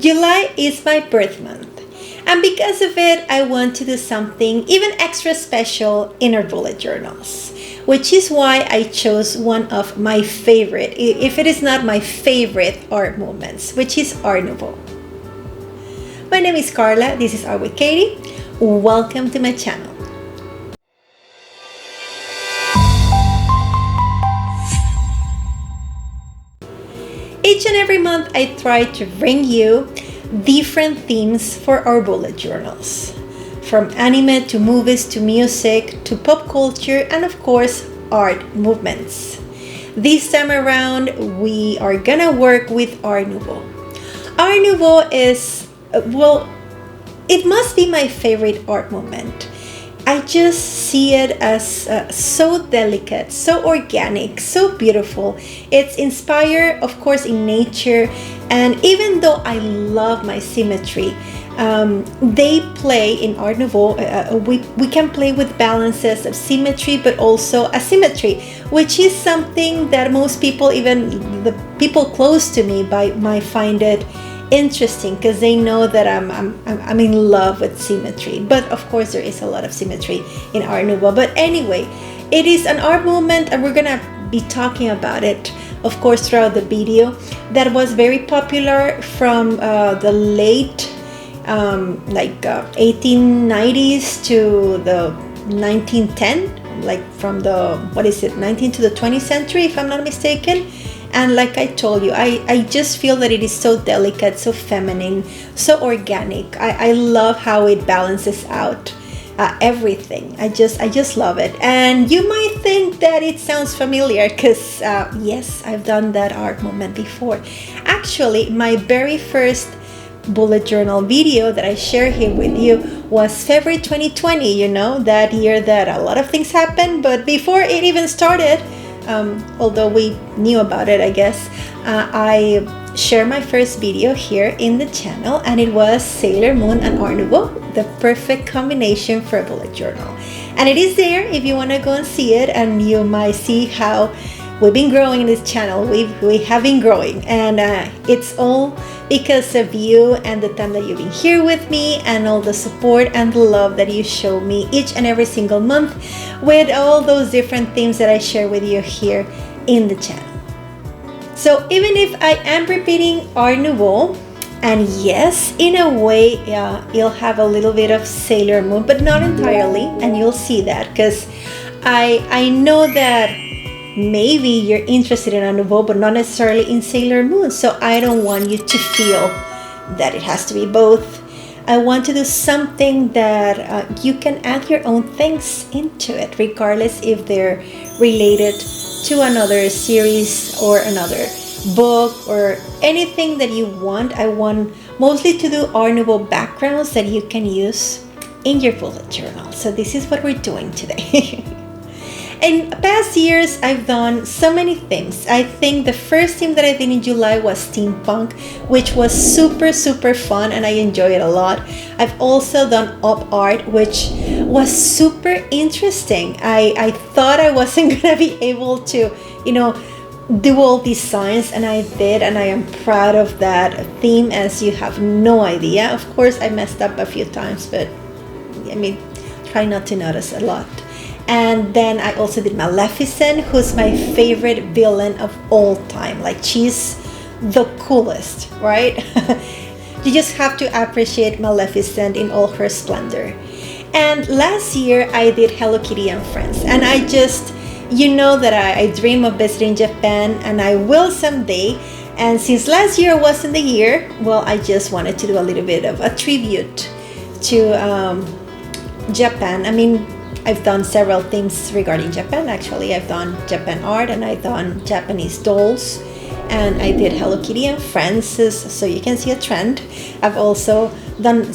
July is my birth month, and because of it, I want to do something even extra special in our bullet journals, which is why I chose one of my favorite, if it is not my favorite, art movements, which is Art Nouveau. My name is Carla, this is Art with Katie. Welcome to my channel. Each and every month I try to bring you different themes for our bullet journals. From anime to movies to music to pop culture and of course art movements. This time around we are gonna work with Art Nouveau. Art Nouveau is, well, it must be my favorite art movement. I just see it as so delicate, so organic, so beautiful. It's inspired, of course, in nature. And even though I love my symmetry, they play in Art Nouveau, we can play with balances of symmetry, but also asymmetry, which is something that most people, even the people close to me, might find it interesting because they know that I'm in love with symmetry. But of course there is a lot of symmetry in Art Nouveau. But anyway, it is an art movement and we're gonna be talking about it, of course, throughout the video, that was very popular from the late 1890s to the 1910, like from the 19th to the 20th century, if I'm not mistaken. And like I told you, I just feel that it is so delicate, so feminine, so organic. I love how it balances out everything. I just love it. And you might think that it sounds familiar because yes, I've done that art movement before. Actually, my very first bullet journal video that I share here with you was February 2020, you know, that year that a lot of things happened. But before it even started, although we knew about it, I guess, I shared my first video here in the channel, and it was Sailor Moon and Art Nouveau, the perfect combination for a bullet journal. And it is there if you want to go and see it, and you might see how we've been growing in this channel. We have been growing, and it's all because of you and the time that you've been here with me and all the support and the love that you show me each and every single month with all those different themes that I share with you here in the channel. So even if I am repeating Art Nouveau, and yes, in a way, you'll have a little bit of Sailor Moon, but not entirely, and you'll see that because I know that maybe you're interested in Art Nouveau, but not necessarily in Sailor Moon. So I don't want you to feel that it has to be both. I want to do something that you can add your own things into it, regardless if they're related to another series or another book or anything that you want. I want mostly to do Art Nouveau backgrounds that you can use in your bullet journal. So this is what we're doing today. In past years, I've done so many things. I think the first theme that I did in July was steampunk, which was super fun and I enjoy it a lot. I've also done op art, which was super interesting. I thought I wasn't gonna be able to, you know, do all these signs, and I did, and I am proud of that theme, as you have no idea. Of course, I messed up a few times, but I mean, try not to notice a lot. And then I also did Maleficent, who's my favorite villain of all time. Like, she's the coolest, right? You just have to appreciate Maleficent in all her splendor. And last year I did Hello Kitty and Friends, and I just, you know that I dream of visiting Japan, and I will someday. And since last year wasn't the year, well, I just wanted to do a little bit of a tribute to Japan. I mean, I've done several things regarding Japan. Actually, I've done Japan art, and I've done Japanese dolls, and I did Hello Kitty and Friends, so you can see a trend. I've also done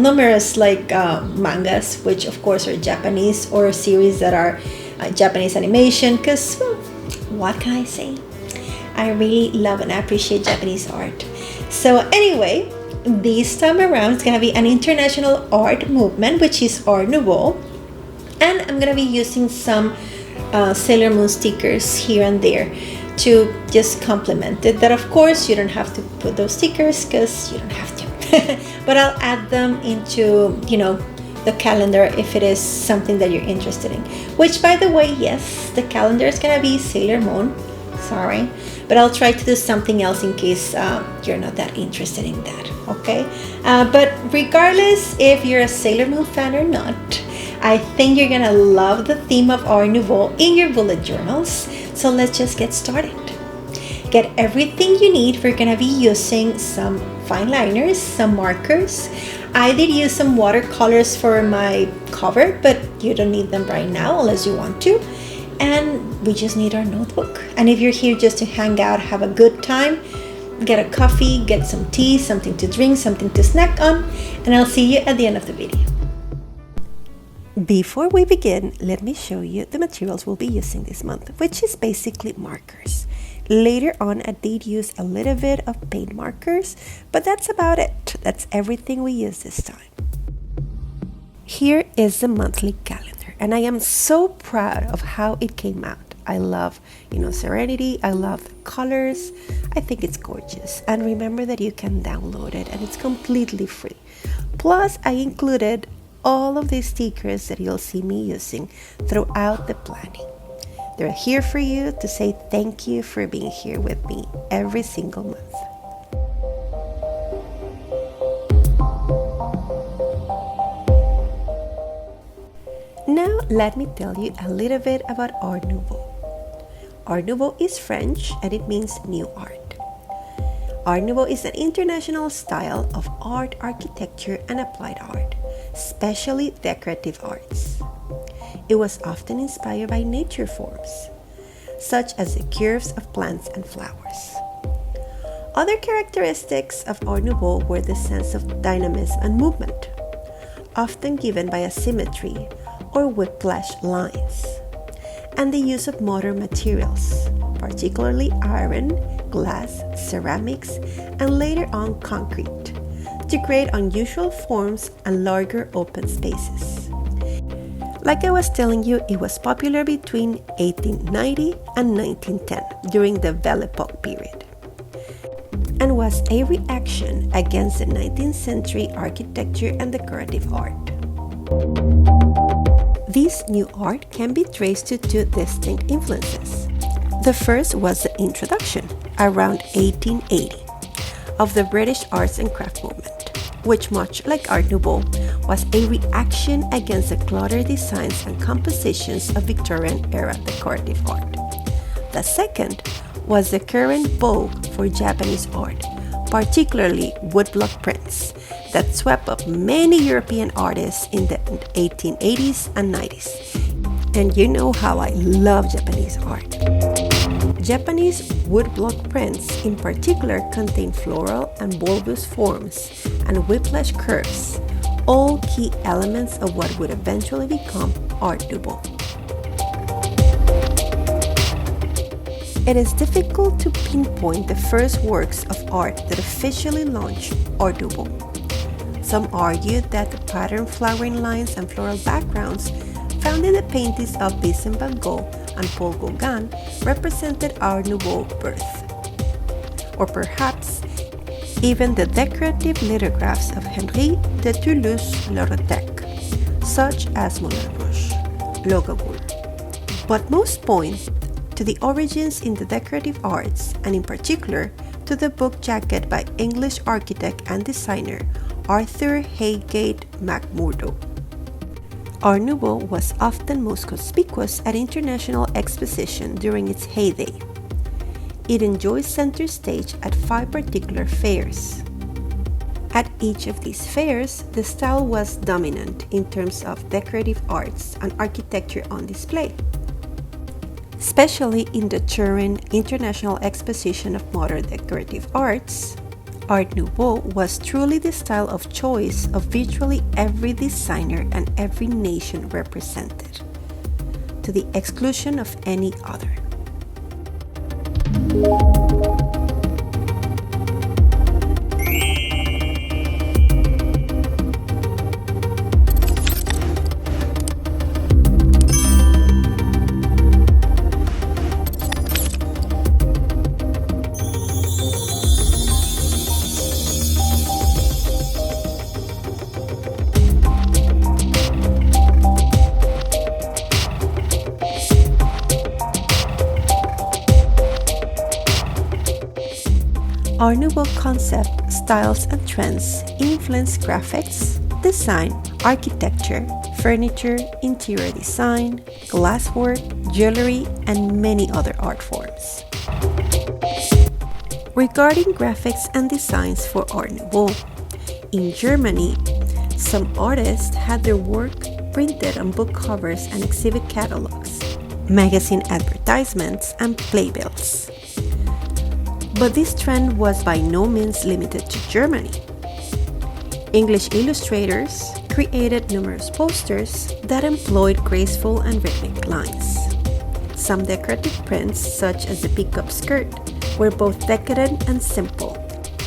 numerous mangas, which of course are Japanese, or series that are Japanese animation, because, well, what can I say? I really love and appreciate Japanese art. So anyway, this time around it's gonna be an international art movement, which is Art Nouveau. And I'm gonna be using some Sailor Moon stickers here and there to just complement it. That of course you don't have to put those stickers because you don't have to. But I'll add them into, the calendar if it is something that you're interested in. Which, by the way, yes, the calendar is gonna be Sailor Moon. Sorry, but I'll try to do something else in case you're not that interested in that. Okay, but regardless if you're a Sailor Moon fan or not, I think you're gonna love the theme of Art Nouveau in your bullet journals. So let's just get started. Get everything you need. We're gonna be using some fine liners, some markers. I did use some watercolors for my cover, but you don't need them right now unless you want to. And we just need our notebook. And if you're here just to hang out, have a good time, get a coffee, get some tea, something to drink, something to snack on, and I'll see you at the end of the video. Before we begin, let me show you the materials we'll be using this month, which is basically markers. Later on, I did use a little bit of paint markers, but that's about it. That's everything we use this time. Here is the monthly calendar, and I am so proud of how it came out. I love, Serenity. I love the colors. I think it's gorgeous. And remember that you can download it, and it's completely free. Plus, I included all of these stickers that you'll see me using throughout the planning. They're here for you to say thank you for being here with me every single month. Now let me tell you a little bit about Art Nouveau. Art Nouveau is French and it means new art. Art Nouveau is an international style of art, architecture, and applied art, especially decorative arts. It was often inspired by nature forms, such as the curves of plants and flowers. Other characteristics of Art Nouveau were the sense of dynamism and movement, often given by asymmetry or whiplash lines, and the use of modern materials, particularly iron, glass, ceramics, and later on concrete, to create unusual forms and larger open spaces. Like I was telling you, it was popular between 1890 and 1910 during the Belle Époque period, and was a reaction against the 19th century architecture and decorative art. This new art can be traced to two distinct influences. The first was the introduction, around 1880, of the British arts and craft movement, which, much like Art Nouveau, was a reaction against the cluttered designs and compositions of Victorian-era decorative art. The second was the current vogue for Japanese art, particularly woodblock prints, that swept up many European artists in the 1880s and 90s. And you know how I love Japanese art. Japanese woodblock prints in particular contain floral and bulbous forms and whiplash curves, all key elements of what would eventually become Art Nouveau. It is difficult to pinpoint the first works of art that officially launched Art Nouveau. Some argued that the patterned flowering lines and floral backgrounds found in the paintings of Vincent van Gogh and Paul Gauguin represented Art Nouveau birth. Or perhaps even the decorative lithographs of Henri de Toulouse-Lautrec, such as Moulin Rouge, Logaboul. But most point to the origins in the decorative arts, and in particular to the book jacket by English architect and designer Arthur Heygate McMurdo. Art Nouveau was often most conspicuous at international exposition during its heyday. It enjoyed center stage at 5 particular fairs. At each of these fairs, the style was dominant in terms of decorative arts and architecture on display. Especially in the Turin International Exposition of Modern Decorative Arts, Art Nouveau was truly the style of choice of virtually every designer and every nation represented, to the exclusion of any other. Art Nouveau concept, styles, and trends influence graphics, design, architecture, furniture, interior design, glasswork, jewelry, and many other art forms. Regarding graphics and designs for Art Nouveau, in Germany, some artists had their work printed on book covers and exhibit catalogs, magazine advertisements, and playbills. But this trend was by no means limited to Germany. English illustrators created numerous posters that employed graceful and rhythmic lines. Some decorative prints, such as the pickup skirt, were both decadent and simple,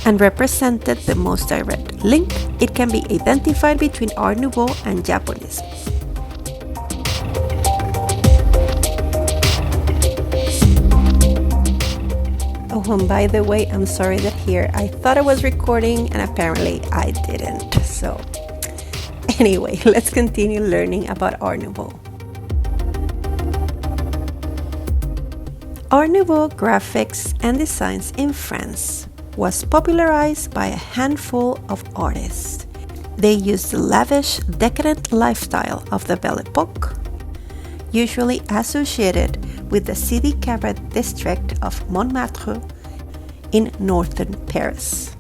and represented the most direct link it can be identified between Art Nouveau and Japonism. Oh, and by the way, I'm sorry that here I thought I was recording and apparently I didn't. So anyway, let's continue learning about Art Nouveau. Art Nouveau graphics and designs in France was popularized by a handful of artists. They used the lavish, decadent lifestyle of the Belle Époque, usually associated with the city cabaret district of Montmartre in northern Paris.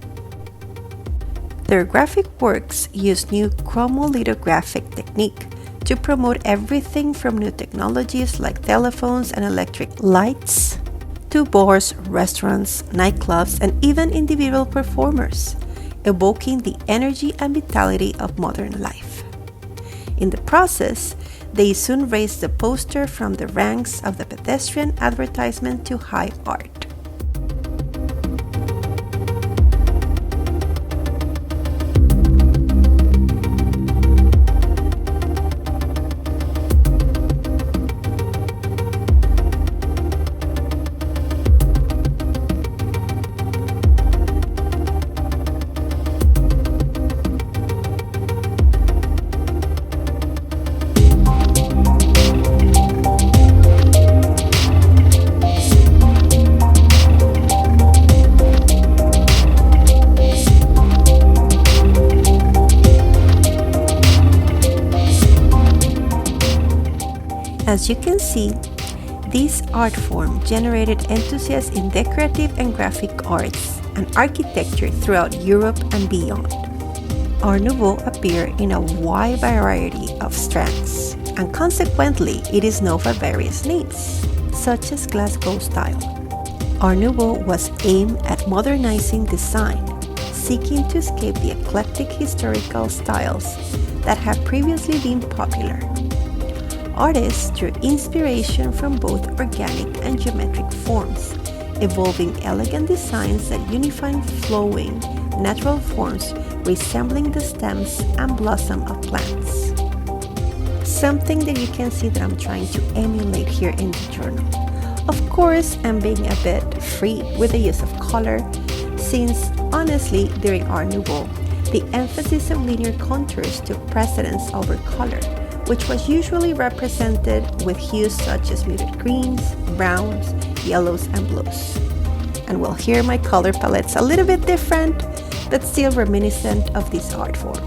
Their graphic works use new chromolithographic technique to promote everything from new technologies like telephones and electric lights to bars, restaurants, nightclubs, and even individual performers, evoking the energy and vitality of modern life. In the process, they soon raised the poster from the ranks of the pedestrian advertisement to high art. As you can see, this art form generated enthusiasts in decorative and graphic arts and architecture throughout Europe and beyond. Art Nouveau appeared in a wide variety of strands, and consequently it is known for various names, such as Glasgow style. Art Nouveau was aimed at modernizing design, seeking to escape the eclectic historical styles that had previously been popular. Artists drew inspiration from both organic and geometric forms, evolving elegant designs that unify flowing, natural forms resembling the stems and blossom of plants. Something that you can see that I'm trying to emulate here in the journal. Of course, I'm being a bit free with the use of color, since honestly, during Art Nouveau, the emphasis of linear contours took precedence over color, which was usually represented with hues such as muted greens, browns, yellows, and blues. And well, here my color palette's a little bit different, but still reminiscent of this art form.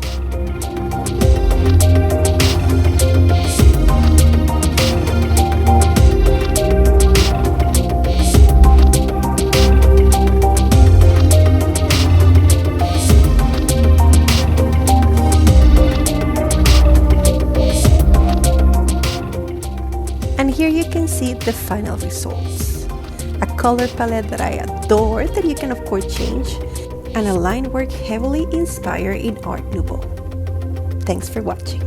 And here you can see the final results. A color palette that I adore that you can of course change, and a line work heavily inspired in Art Nouveau. Thanks for watching.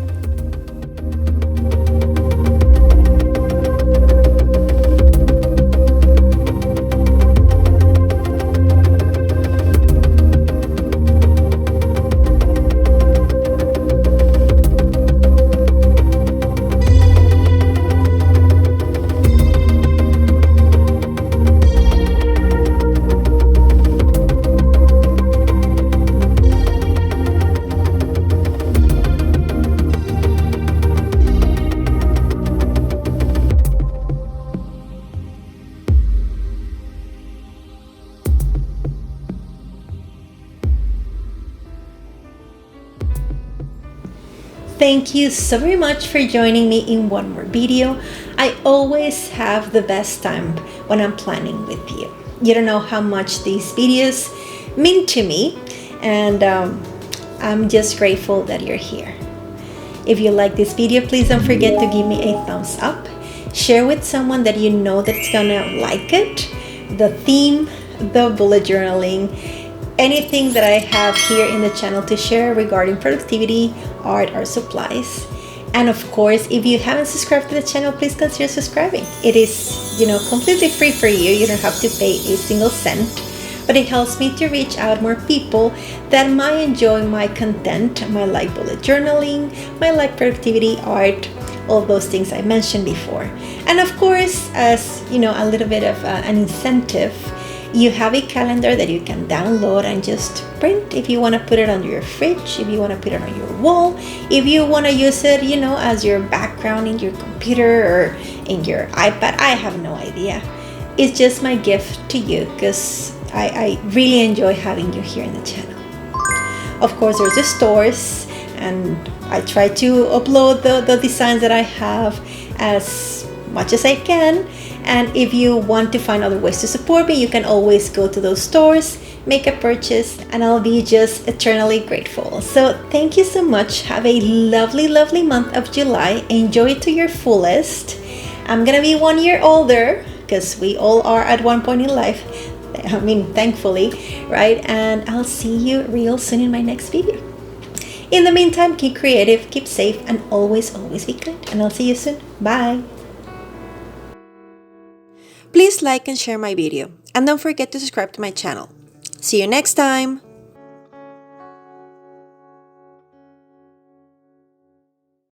Thank you so very much for joining me in one more video. I always have the best time when I'm planning with you. You don't know how much these videos mean to me, and I'm just grateful that you're here. If you like this video, please don't forget to give me a thumbs up. Share with someone that you know that's gonna like it. The theme, the bullet journaling, anything that I have here in the channel to share regarding productivity, art, or supplies. And of course, if you haven't subscribed to the channel, please consider subscribing. It is, completely free for you. You don't have to pay a single cent, but it helps me to reach out more people that might enjoy my content, might like bullet journaling, might like productivity, art, all those things I mentioned before. And of course, as a little bit of an incentive, you have a calendar that you can download and just print if you want to put it on your fridge, if you want to put it on your wall, if you want to use it, as your background in your computer or in your iPad. I have no idea. It's just my gift to you because I really enjoy having you here in the channel. Of course, there's the stores, and I try to upload the designs that I have as much as I can. And if you want to find other ways to support me, you can always go to those stores, make a purchase, and I'll be just eternally grateful. So thank you so much. Have a lovely, lovely month of July. Enjoy it to your fullest. I'm gonna be 1 year older, because we all are at one point in life. Thankfully, right? And I'll see you real soon in my next video. In the meantime, keep creative, keep safe, and always, always be kind. And I'll see you soon. Bye. Please like and share my video, and don't forget to subscribe to my channel. See you next time!